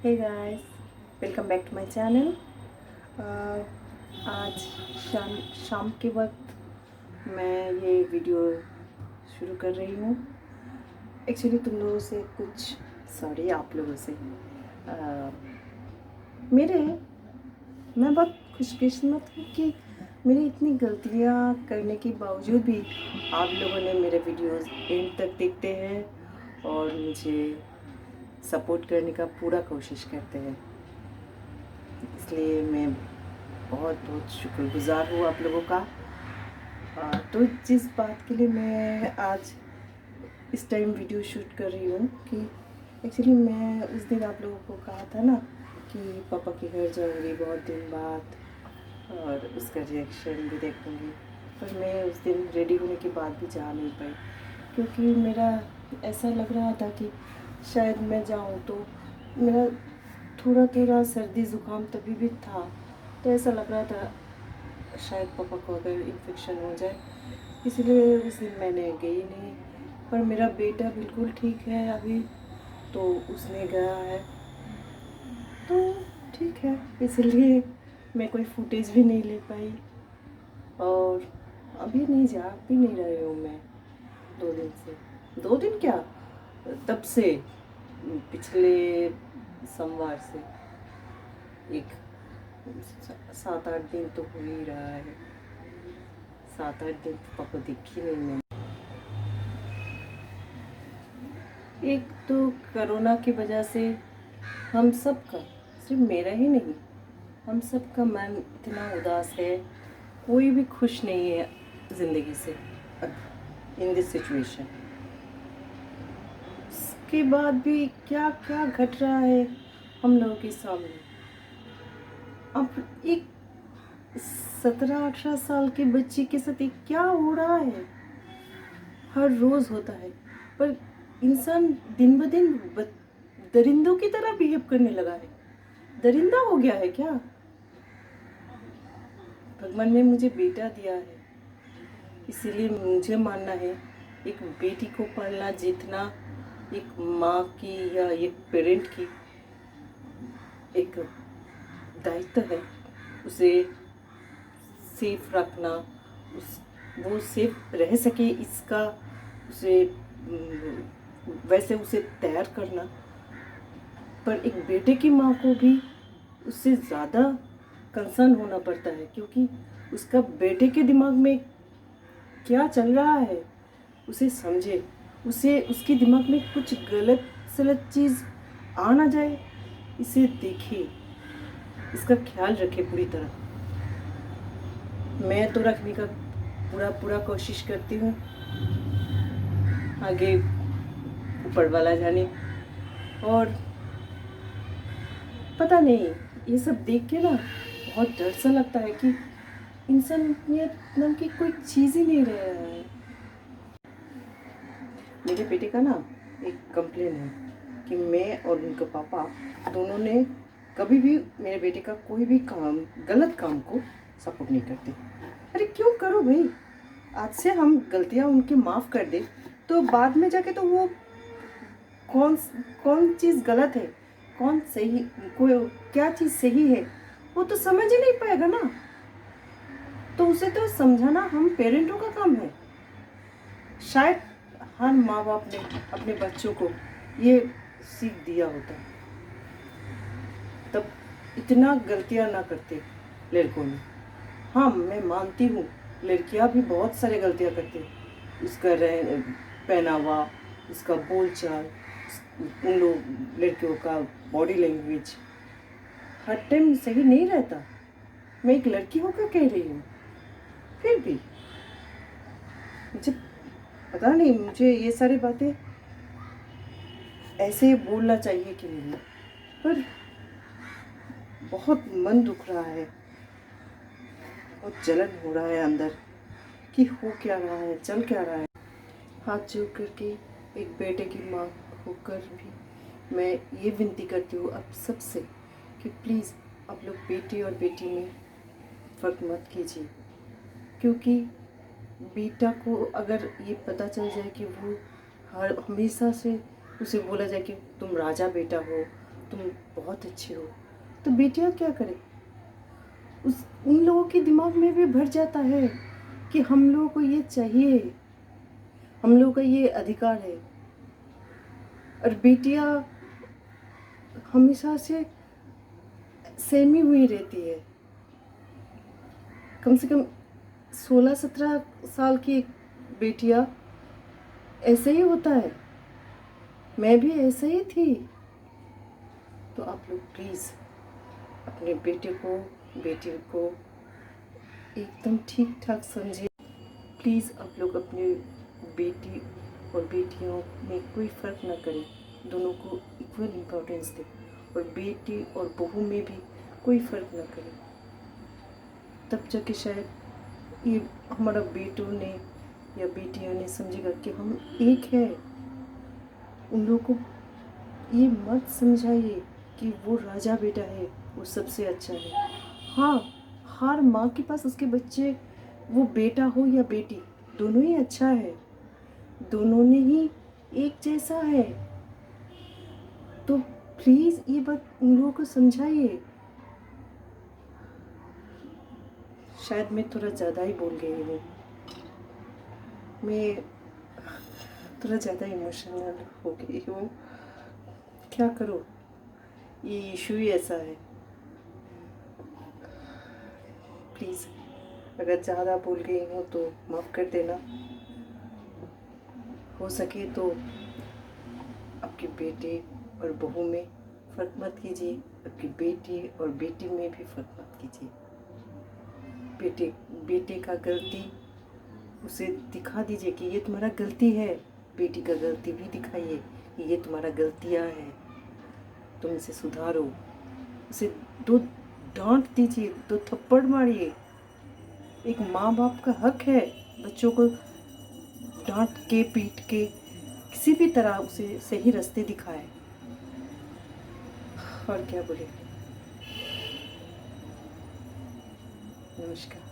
Hey guys, welcome back to my channel. आज शाम शाम के वक्त मैं ये वीडियो शुरू कर रही हूँ। एक्चुअली तुम लोगों से कुछ सॉरी आप लोगों से मेरे मैं बहुत खुशकिस्मत हूँ कि मेरी इतनी गलतियाँ करने के बावजूद भी आप लोगों ने मेरे वीडियोस एंड तक देखते हैं और मुझे सपोर्ट करने का पूरा कोशिश करते हैं। इसलिए मैं बहुत बहुत शुक्रगुज़ार हूँ आप लोगों का। तो जिस बात के लिए मैं आज इस टाइम वीडियो शूट कर रही हूँ कि एक्चुअली मैं उस दिन आप लोगों को कहा था ना कि पापा के घर जाऊँगी बहुत दिन बाद और उसका रिएक्शन भी देखूँगी, पर मैं उस दिन रेडी होने के बाद भी जा नहीं पाई क्योंकि मेरा ऐसा लग रहा था कि शायद मैं जाऊँ तो मेरा थोड़ा थोड़ा सर्दी ज़ुकाम तभी भी था, तो ऐसा लग रहा था शायद पापा को अगर इन्फेक्शन हो जाए, इसलिए उस दिन मैंने गई नहीं। पर मेरा बेटा बिल्कुल ठीक है अभी, तो उसने गया है तो ठीक है, इसलिए मैं कोई फुटेज भी नहीं ले पाई और अभी नहीं जा भी नहीं रही हूँ मैं 2 दिन से। 2 दिन क्या, तब से पिछले सोमवार से एक 7-8 दिन तो हो ही रहा है। 7-8 दिन तो पापा दिख ही नहीं मैं। एक तो कोरोना की वजह से हम सब का, सिर्फ मेरा ही नहीं, हम सब का मन इतना उदास है, कोई भी खुश नहीं है ज़िंदगी से इन दिस सिचुएशन। उसके बाद भी क्या क्या घट रहा है हम लोगों के सामने। अब एक 17-18 साल के बच्चे के साथ एक क्या हो रहा है, हर रोज़ होता है। पर इंसान दिन ब दिन दरिंदों की तरह बिहेव करने लगा है। दरिंदा हो गया है क्या? भगवान ने मुझे बेटा दिया है, इसीलिए मुझे मानना है एक बेटी को पालना जितना एक माँ की या एक पेरेंट की एक दायित्व है, उसे सेफ रखना, उस वो सेफ रह सके इसका उसे वैसे उसे तैयार करना। पर एक बेटे की माँ को भी उससे ज़्यादा कंसर्न होना पड़ता है क्योंकि उसका बेटे के दिमाग में क्या चल रहा है उसे समझे, उसे उसके दिमाग में कुछ गलत सलत चीज़ आ ना जाए, इसे देखे, इसका ख्याल रखे पूरी तरह। मैं तो रखने का पूरा पूरा कोशिश करती हूँ, आगे ऊपर वाला जाने। और पता नहीं, ये सब देख के ना बहुत डर सा लगता है कि इंसानियत नाम की कोई चीज़ ही नहीं रह रहा है। मेरे बेटे का ना एक कंप्लेन है कि मैं और उनके पापा दोनों ने कभी भी मेरे बेटे का कोई भी काम, गलत काम को सपोर्ट नहीं करते। अरे क्यों करो भाई, आज से हम गलतियां उनकी माफ़ कर दे तो बाद में जाके तो वो कौन कौन चीज़ गलत है, कौन सही, कोई क्या चीज़ सही है, वो तो समझ ही नहीं पाएगा ना। तो उसे तो समझाना हम पेरेंटों का काम है। शायद हर माँ बाप ने अपने बच्चों को ये सीख दिया होता, तब इतना गलतियाँ ना करते लड़कों में। हाँ, मैं मानती हूँ लड़कियाँ भी बहुत सारी गलतियाँ करती हैं, उसका पहनावा, उसका बोलचाल, उन लोग लड़कियों का बॉडी लैंग्वेज हर टाइम सही नहीं रहता। मैं एक लड़की होकर कह रही हूँ, फिर भी मुझे पता नहीं, मुझे ये सारी बातें ऐसे बोलना चाहिए कि नहीं, पर बहुत मन दुख रहा है, बहुत जलन हो रहा है अंदर कि हो क्या रहा है, चल क्या रहा है। हाथ जोड़ करके एक बेटे की माँ होकर भी मैं ये विनती करती हूँ आप सबसे कि प्लीज़ आप लोग बेटे और बेटी में फ़र्क मत कीजिए, क्योंकि बेटा को अगर ये पता चल जाए कि वो हमेशा से उसे बोला जाए कि तुम राजा बेटा हो, तुम बहुत अच्छी हो। तो बेटियां क्या करें, उन लोगों के दिमाग में भी भर जाता है कि हम लोगों को ये चाहिए, हम लोगों का ये अधिकार है। और बेटियां हमेशा से सहमी हुई रहती है। कम से कम 16-17 साल की बेटियां ऐसे ही होता है। मैं भी ऐसे ही थी। तो आप लोग प्लीज़ अपने बेटे को बेटी को एकदम ठीक ठाक समझिए। प्लीज़ आप लोग अपने बेटी और बेटियों में कोई फ़र्क ना करें, दोनों को इक्वल इम्पोर्टेंस दें। और बेटी और बहू में भी कोई फ़र्क ना करें। तब जाके शायद ये हमारा बेटों ने या बेटियां ने समझेगा कि हम एक है। उन लोगों को ये मत समझाइए कि वो राजा बेटा है, वो सबसे अच्छा है। हाँ, हर माँ के पास उसके बच्चे, वो बेटा हो या बेटी, दोनों ही अच्छा है, दोनों ने ही एक जैसा है। तो प्लीज़ ये बात उन लोगों को समझाइए। शायद मैं थोड़ा ज़्यादा ही बोल गई हूँ, मैं थोड़ा ज़्यादा इमोशनल हो गई हूँ। क्या करूँ, ये इशू ही ऐसा है। प्लीज़ अगर ज़्यादा बोल गई हूँ तो माफ़ कर देना। हो सके तो आपके बेटे और बहू में फ़र्क मत कीजिए, आपकी बेटी और बेटी में भी फ़र्क मत कीजिए। बेटे का गलती उसे दिखा दीजिए कि ये तुम्हारा गलती है, बेटी का गलती भी दिखाइए कि ये तुम्हारा गलतियाँ हैं, तुम इसे सुधारो। उसे 2 डांट दीजिए, 2 थप्पड़ मारिए। एक माँ बाप का हक है बच्चों को डांट के पीट के किसी भी तरह उसे सही रास्ते दिखाए। और क्या बोले। नमस्कार।